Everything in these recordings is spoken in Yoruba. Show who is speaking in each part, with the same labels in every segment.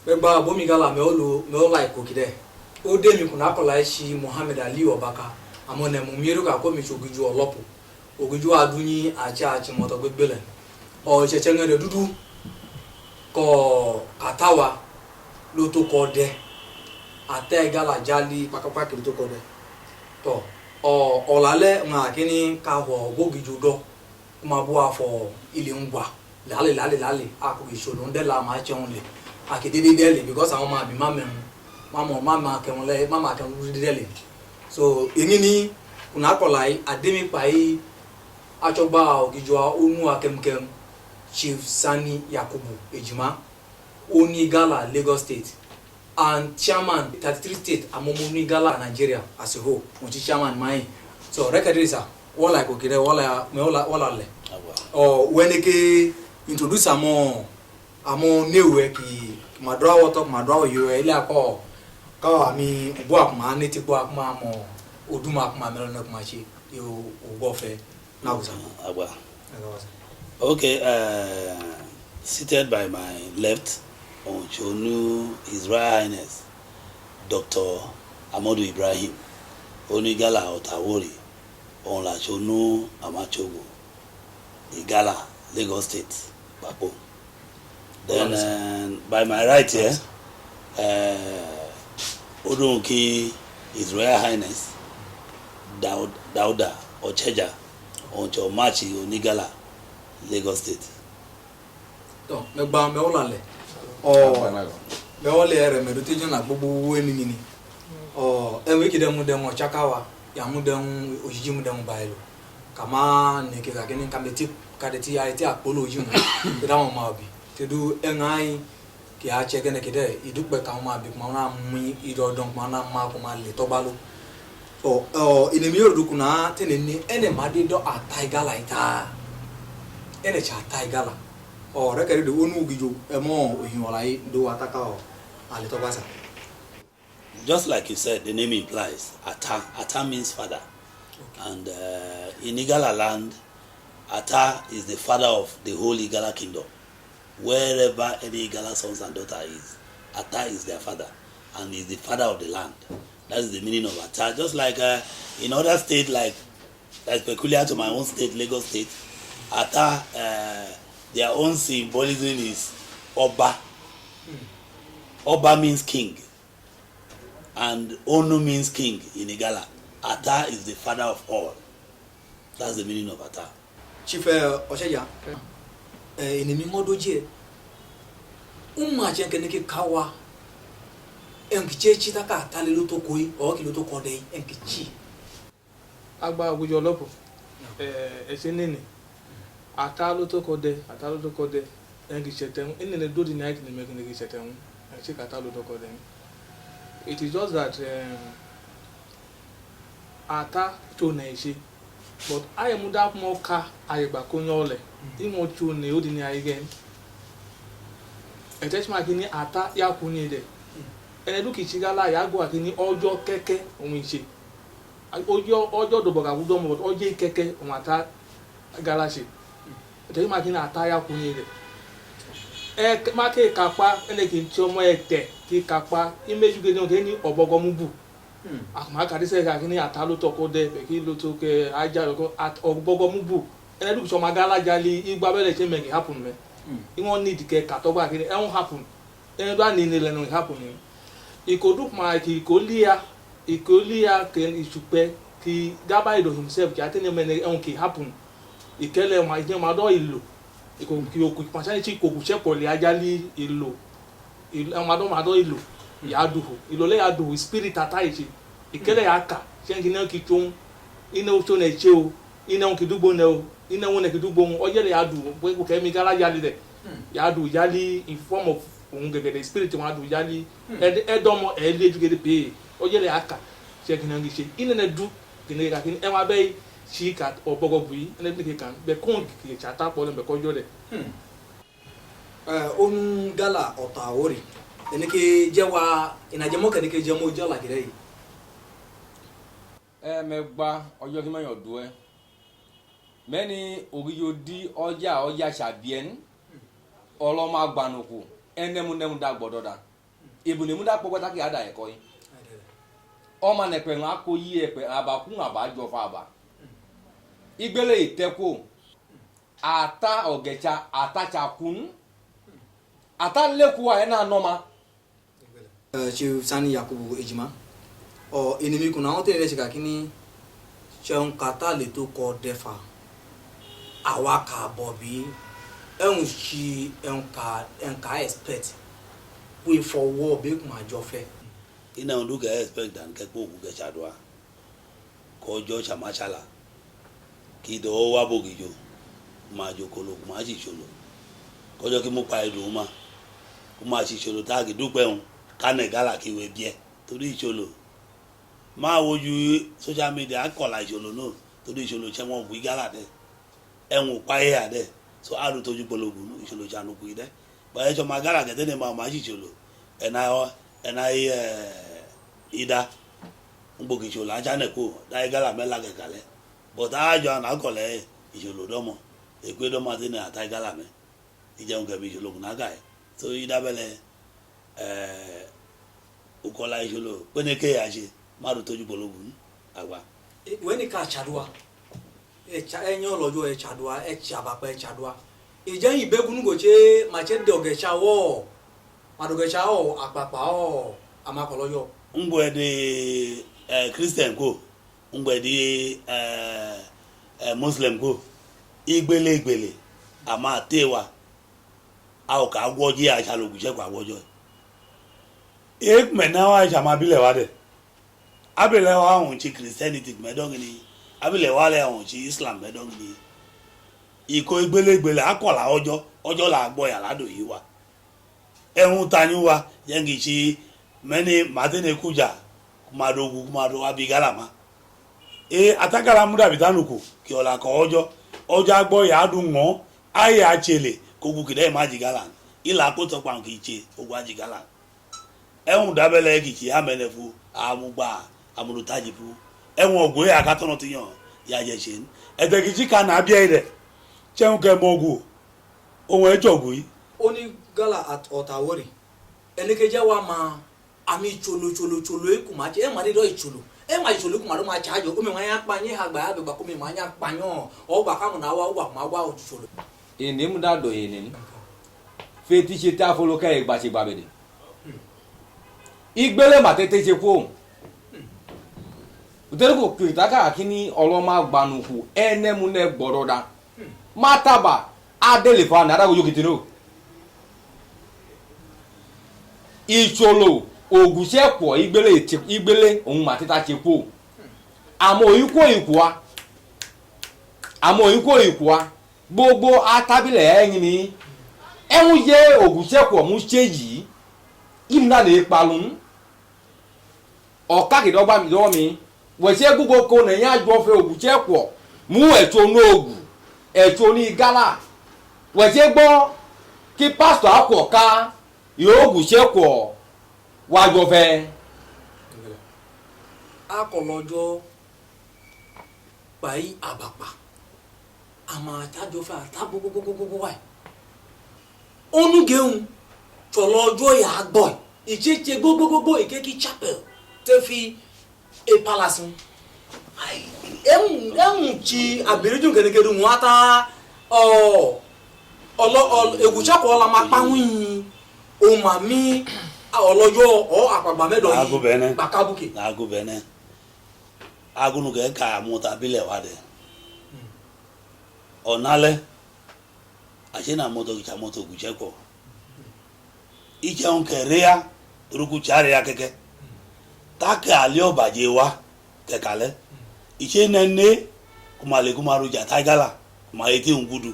Speaker 1: Beba bomi gala me o like kokide. O de mi kuna kola shi Muhammad Ali Obaka. Amone mu miru ka ko mi choguju olopo. Oguju adunyi acha moto gbegbele. O cheche ngere dudu ko katawa lo to ko de. Ate gala jali pakapa ki to ko de. To olale nga kini ka ho goguju do. Kuma bu afọ ile ngwa. Lale aku isolo nde la ma chonle. Akididi deli because àwọn ma bi mama kan deli. So enini kuna kolai ademi pai achogba ogijwa onu akemkem Chief Sani Yakubu Ejima Oni Gala Lagos State and chairman 33 state Amomoni Gala Nigeria as a whole which is chairman mai. So record is wala kokire wala le. Oh when ke introduce amo newe ki madrawa top madrawa yo ile akọ ka ami bu akuma neti bu akuma mo oduma akuma melo na kuma chi yo ogofe na uza
Speaker 2: agba. Okay, seated by my left on Chonu His Royal Highness Dr. Amadu Ibrahim Onigala Otawori on la Chonu Amachogo Igala Lagos State Bapo. Then by my right here, Odunki His Royal Highness Dauda Ocheja Oncho Machi Onigala Lagos State.
Speaker 1: To megba me olale. Oh. Me ole ere me rutejo na gbogbo weni ni. Oh, enwe kidemu demu chakawa ya mu demu ojiji mu demu bailo. Kama ne ke ga gini kameti kadeti ya ti apolo ojimu. Ida mo ma obi. Tedu engai ki a che gene kide idukpe ka ma bi ma na mu idodon ma na ma ko ma le to balo. So inemi yorudu na teneni ene made do ataiga laita. Ene cha ataiga la. Rekere do onu gijo emo ohinwalai do ataka o ale to basa.
Speaker 2: Just like you said, the name implies Ata. Ata means father. Okay. And in Igala land, Ata is the father of the whole Igala kingdom. Wherever any Igala sons and daughters is, Ata is their father, and is the father of the land. That is the meaning of Ata. Just like in other states, like that's peculiar to my own state, Lagos State, Ata, their own symbolism is Oba. Oba means king, and Onu means king in Igala. Ata is the father of all. That's the meaning of Ata.
Speaker 1: Chief Ocheja. Enemi modoje umma je keneke kawa enkiche chi taka talelo to koi o kilo to kode enkichi
Speaker 3: agba ogujo lopo esenene atalo to kode enkiche tem enene do the night ne make enkiche tem enkiche atalo to kode. It is just that ata to na ishi but I am that more car I ba konyole imo chu ne odi ni again etechma kini ata ya kunye de ene du kichigala ya go akini ojo keke ohun ise ojo do boga gudo mo ojo keke ohun ata galashi etechma kini ata ya kunye de ma ke kapa ene ki ti omo ete ki kapa imeju gede on ke ni obogo mubu akuma ka dise ka kini ata lo to ko de be ki lo to ke aja ko at obogo mubu ene du so magala jali igba bele che make happen me e won need ke ka to gba kini e won happen ene do ani ni le no happen ni ikodu ma ki kolia ke isupe ki gaba ido himself ki atene me e won ki happen ikele ma je ma do ilo iko ki o ku pansa chi ko ku che poli ajali ilo ma do ilo ya duhu ilo le ya duhu spirit ataichi ikele ya ka shengi na ki chon ina o to na che o ina on ki dugbo na o ina won na ki dugbo o je le ya du bo ko ke mi gala jali de ya du jali in form of un gege spirit wa du jali edomo le ju gede pe o je le ya ka shengi na ngi che ina na du kini ka kini e wa be shi ka obogo bui ina bi ke kan be kon ki chata po le be ko jo de
Speaker 1: onu Gala Otawori eneke jewa inajemo keneke jemo jola gire
Speaker 4: megba ojo ki mayo do meni ogiyo di oja sabien oloma gbanuku enemu da gbododa ebune mu da kpọkọta ka ada ẹkọ yi ọma na ẹpẹ ńlá kó yí ẹpẹ abakun abajọ fa aba igbele ìtẹkọ ata ọgẹcha atachakun ata lẹkọọ ẹ náà nọma.
Speaker 1: Chief Sani Yakubu Ejima enemi kuna wọ́n tẹ̀lé ṣe kàkíní ṣeun kata lè tó kọ dẹ́fà àwa kà bọ̀ bí ẹ̀hún ṣi ẹ̀ǹkà expect wí fọwọ́ bí kò máa jọ fẹ́.
Speaker 2: ina undu ga expect dan ke ko ku ga chadwa ko jo chamachala ki do wa bogijo ma jo kolo ma ji cholo ko jo ki mo pa edu ma ko ma ji cholo ta gi dupe un kane gala ki we bie torí cholo ma woju social media ko la cholo no torí cholo che won bu gala de enwu pa e ade so aru toju bologun cholo janu ku ide ba e jo ma gala ke de ma ji cholo ena ida ngbogi cholo aja neko dai gala mela ke kale but ajo na kole icholo domo ekwe do ma tini ata gala me ije unke bi cholo na ga so ida bele ukola icholo pene ke aje maru toju bologun agba
Speaker 1: When ka chadwa enyo lojo e chadwa e chabapa e chadwa ije ibegunu goche mache de ogecha wo madogecha o apapa o amakoloyo
Speaker 2: ngwe de Christian ko ngwe de Muslim ko igbele ama tewa a ka gwoji a chalogu je kwa gwojo ek mena wa jama bile wa de abele wa won chi Christianity medongini abele wa le won chi Islam medongini iko igbele akola ojo la gbo ya lado yi wa ehun tani wa yengi chi many matene kuja kumado abigalama atakala muda bitanuko ki ola ko ojo agbo ya dun won aye achele kogu kide majigalan ila ko to pan ki che ogu ajigalan ehun dabele ki ki amelefu amugba amulutajifu ehun ogwe akatono tiyan ya jesin edegiji kana bia ire cheun ke mogu ohun ejogu yi
Speaker 1: oni gala at Otawori elekeja wa ma ami cholo ekumaje e ma de do icholo e ma icholo kuma do ma chajo o mi wa yan pa yin agba agba ko mi ma yan pa yan o gba ka mo na wa ma wa o cholo
Speaker 4: ene mu da do ene feti se ta folo ka egba se gba bede igbele ma tete se ko uteriko kitaka kini oloma gbanuku ene mu ne gboroda mataba adele fa na da go yokitino icholo ogusepo igbele ohun matita chepo amo iko ikwa gbogbo atabile eyin ni ehun ye ogusepo mu cheji imna le palun okakidogba mi do mi we se gugo ko na yan ajo fe ogusepo mu eto no ogu eto ni gala we se gbo ki pastor akoka yogusepo wájọ fẹ́
Speaker 1: akọlọjọ pai abapa ama tajo fa ta gogogogogo wa onu geun tolojo ya gbo icheche gogogogo ikeki chapel te fi e palace ai chi abirijun kenekedu nwata egucha ko la ma pawin o mami olojo o apagba medo yi bakabuke
Speaker 2: agubene agunu ge ka muta bile wade onale ajena moto cha moto gucheko ije on kerea ruku chare ya keke taka alio baje wa kekale ije nene kumale kumaru ja tagala ma eti ngudu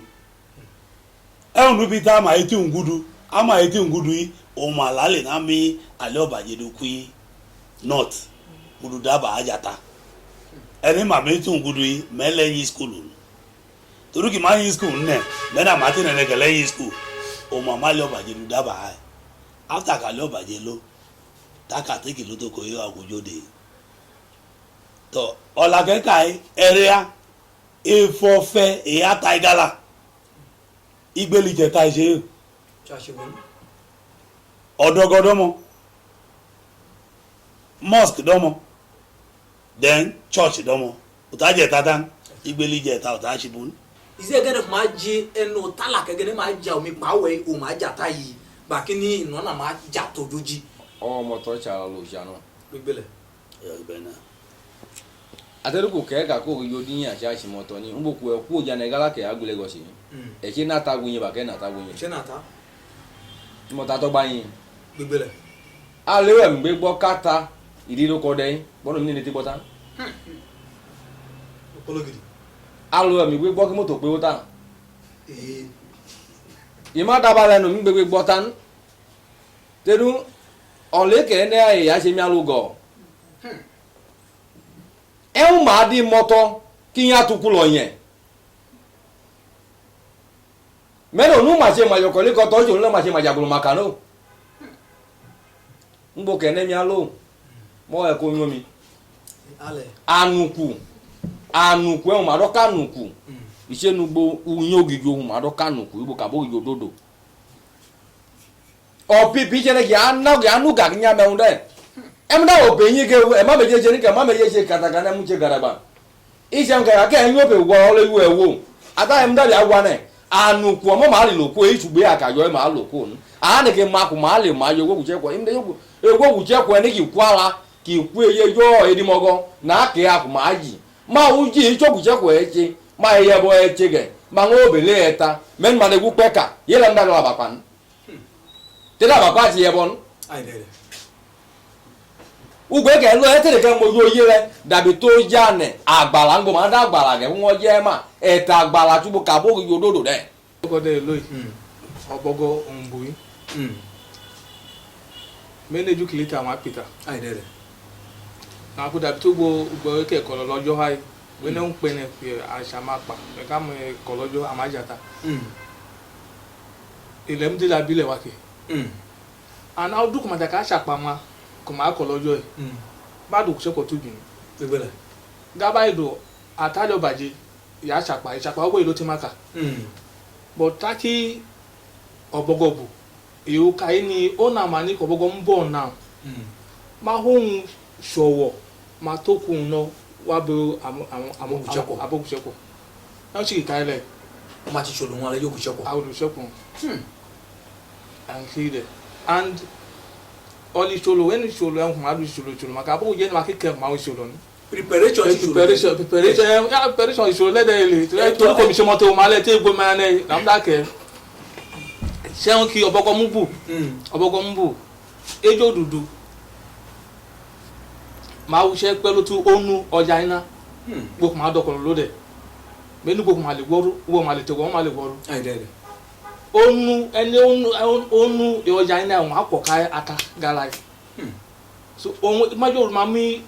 Speaker 2: ehun bi ta ma eti ngudu ama eti ngudu yi o ma lale na mi ale obaje do kui north mududaba ajata eni ma me tun gudu yi mele yin school toruki ma yin school ne mena martin ne gele yin school o ma male obaje do daba ai after ka le obaje lo taka take lo to ko yo agojode to ola ke kai area e fofe e ata igala igbeli je ta ise
Speaker 1: chashibun
Speaker 2: odogodomo mosque domo then church domo utaje tatan igbeli je ta utashibun
Speaker 1: ize gene ma ji eno talaka gene ma ja omi pawe o ma ja tayi bakini no na ma ja tojoji
Speaker 4: ọmọ tó ṣàrà lò ṣàánú.
Speaker 1: gbele
Speaker 2: bena
Speaker 4: àtẹrùkù kẹ́ẹ̀ka kó o yóò dín àṣà àṣìmọ́tọ́ ní ń bòkú ẹ̀ kú òjà nàìjíríà kẹ́ agbélé gọ̀ọ́sì ẹ̀ ṣe náà ta gbóyin bàkẹ́ náà ta gbóyin
Speaker 1: se na ta
Speaker 4: mọ́ta tó bá yín.
Speaker 1: gbele
Speaker 4: alẹ́ ẹ̀ ń gbé gbọ́ káta ìdílókọ dẹ́yìn bọ́dọ̀ mi ní ti bọ́ta.
Speaker 1: opologidi
Speaker 4: alẹ́ ẹ̀ ń gbé gbọ́ kí mọ́tò pé ó tà.
Speaker 1: eh
Speaker 4: ìmọ̀ dábàá lẹ́nu mi gbé gbọ́ tán tẹ́lú ọ̀lẹ́kẹ̀ẹ́ ní ẹ̀yà ṣe mi alógọ̀ ẹ̀hún máa dín mọ́tọ́ kí yín àtúkú lọ yẹn mẹ́rin ònú màá ṣe màjọkọ̀ lẹ́kọ̀ọ́ tọ́jú òun lọ́ màá ṣe màjàgbọ̀n màkànó ń bò kẹ́ẹ́ ní aló mọ́ ẹ̀kọ́ yún mi
Speaker 1: ale
Speaker 4: ànùkù ẹ̀hún màá dọ́ka ànùkù ìṣẹ́nugbo uyín ògìgì ohun màá dọ́ka ànùkù ibò kàbó òyò òdodo ọ̀pìpì ìṣẹ̀lẹ̀ kì á nù gàgí ní amẹ́hún dẹ́ ẹ̀mdá òbè yín ké ẹ̀ má méje ṣe ní kẹ́ má méje ṣe kàtàkà náà mú ṣe gàdàgbà ìṣẹ̀n kẹ̀kẹ́ kẹ́ ẹ̀yìn òbè wọ ọlẹ́wù ẹ̀ wò àtà ẹ̀mdá rẹ̀ wà náà ànùkù ọmọ màá lè lòkó èyí ṣùgbẹ́ àkàyọ́ ẹ̀ máa lòkó òun àánìkè makù máa lè máa yọ ewé òkùchẹ́kọ̀ ewé òkùchẹ́kọ̀ ẹni kì í kú ara kì í kú eye yọ edimọ́gọ́ náà kẹ́ àkù máa yìí máa wú jí ìṣòkùchẹ́kọ̀ ẹ̀ ṣe máa yẹ bọ́ ẹ̀ ṣe gẹ̀ máa ń obìnrin ẹ̀ ta mẹ́rin máa lè wú pẹ́ka yẹ́lẹ̀ ń dàgbà bàbá ní tẹ́lẹ̀ bàbá àti yẹ bọ́ ní.
Speaker 1: ai dede
Speaker 4: ugbe ke lo etere ke mo yo ye re dabi to ja ne agbala ngbo ma da agbala ke won je ma eta agbala tubo ka bo yo dodo de
Speaker 3: ọgbọgọ dẹ lóyè ọgbọgọ òǹbùí mẹnẹjú kìlítà àwọn apìtà
Speaker 1: ai dede
Speaker 3: àwọn akúdà tó gbọ kẹkọọ lọ́jọ́ háì wẹnẹ ń pè ní àṣà máa pa ẹka mọ ẹkọ lọ́jọ́ àmájàta ilẹ̀ ń délà bílẹ̀ wákè àná ọdún kòmàtà ká ṣàpamọ́ kòmà akọ lọ́jọ́ ẹ̀ bá dùn sẹ́kọ̀ọ́ tó jùlọ
Speaker 1: gbele
Speaker 3: gábà ìdò àtàjọ bàjẹ́ ìyá ṣàpà ìṣàpà ọgbọ́ ìlú ti máa kà bọ̀ tákì ọ̀bọ̀gọ̀bù èyí ká yìí ni ó nà máa ní ọ̀bọ̀gọ̀ ń bọ̀ náà máa hóun ṣọ̀wọ̀ máa tó kù ń lọ wá bẹ abókùsẹ́kọ̀ náà sì kíkà ilẹ̀
Speaker 1: o ma ti cholo won ale yo kucheko
Speaker 3: olùsẹ́kùn and clear there and only solo when solo and madu solo maka bo je ma keke ma o solo ni
Speaker 1: preparation
Speaker 3: is solo le de to ko mi se mo to ma le te gbo ma ne na mda ke se on ki oboko mbu ejo dudu ma o se pelu tu onu ọjà ina gbo ma do ko lo de menu gbo ma le gboru wo ma le te wo ma le gboru
Speaker 1: ai dede
Speaker 3: onu ẹni onu ọjà ina won apoka aka galai so ohun majo ma mi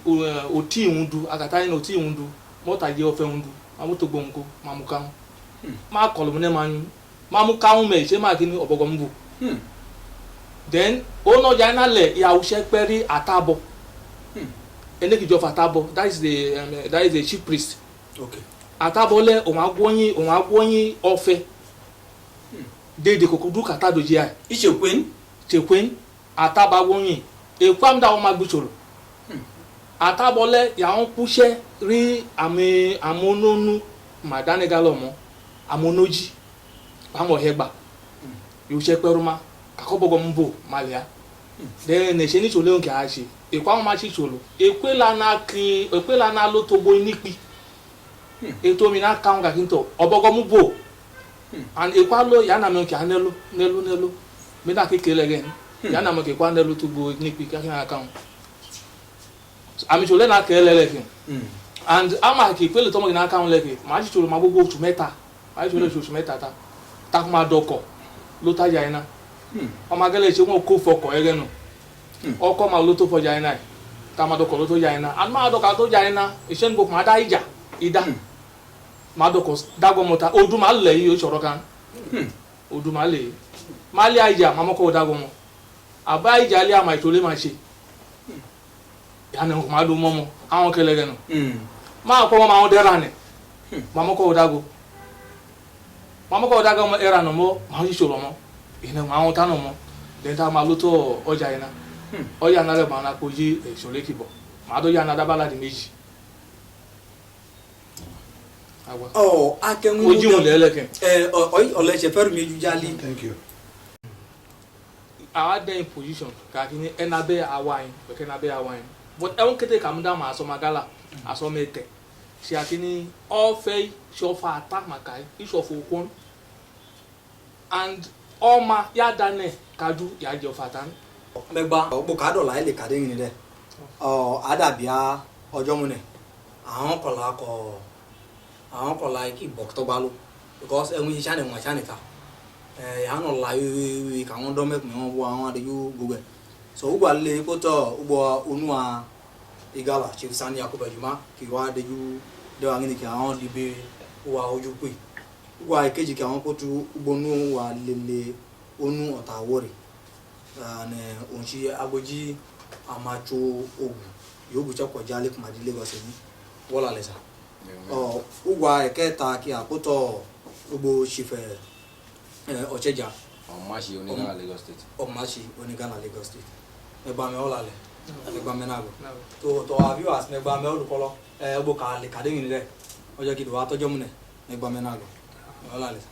Speaker 3: oti hundu akata ina oti hundu mota je ofe hundu ma mo to gbonko ma mu kan ma kolu ne ma mu kan me se ma kini obogo mbu then ono ọjà ina le ya o se peri atabo ene ki jo fatabo that is the chief priest
Speaker 1: okay
Speaker 3: atabo le ohun agwoyin ofe dede kokudu kata doji ai ichekwen ataba wonyin ekwam da won ma gbusoro atabole ya won puse ri amononu madane galomo amonoji awon hegba yo se peruma akobogo mbo malia de ne se ni sole onke a se ekwam ma si solo ekwela na lo to bo nipi eto mi na kaun ga kinto obogo mbo and ekwalo ya na me ke nelu me da kekele again ya na me ke kwa nelu to go nipi ka kan account ami chole na kele leke and ama ke pele to mo na account leke ma ji chole ma gbogbo oṣù mẹ́ta ma ji chole oṣù mẹ́ta ta kuma doko lo ta ya ina o ma gele se won ko foko ere nu oko ma lo to fo ya ina ta ma doko lo to ya ina and ma doko to ya ina ise ngbo ma da ija ida madoko dago mota oduma le yi o soro kan oduma le mali aija mamoko dago mo aba ija le ama itole ma se ya na ko madu momo awon kelege no ma ko ma won dera ne mamoko dago mo era no mo ma ji soro mo ina ma won tanu mo den ta ma lo to ọjà ina ọya nare ma na ko yi sole kibo ma do ya na da bala di méjì awa
Speaker 1: oh akenwu
Speaker 3: oji mo le leken
Speaker 1: ole se feru meju jali
Speaker 5: Thank you.
Speaker 3: our day position ka kini enabe awain be kenabe awain but e won kete kam da ma so magala aso mete si akini all fei so fa attack makai iso fo kon and oma ya dane kaju ya je fatan
Speaker 1: megba ogbo ka do la ile ka de yin de adabia ojo mu ne àwọn kola ki bok to balo because enwi chane mo chane ta ya no la wi ka won do mek me won wo àwọn adeju gbogbo so ugwa le ko to ugbo onua igala chief sani yakuba juma ki wa adeju de wa ngini ki àwọn dibe wa oju pe ugwa ekeji ki àwọn ko tu ugbo nu wa lele onu ota wori ne onchi agboji amacho ogu yogu chako jale kuma di Lagos ni wala lesa ugwa eketa ki akoto ugbo chief ocheja
Speaker 4: Omashi Onigala Lagos State.
Speaker 1: Omashi Onigala Lagos State megba me wala le megba me nago to abiu as megba me olukolo ugbo ka le kade yin re ojo ki do wa tojo mu ne megba me nago wala lesa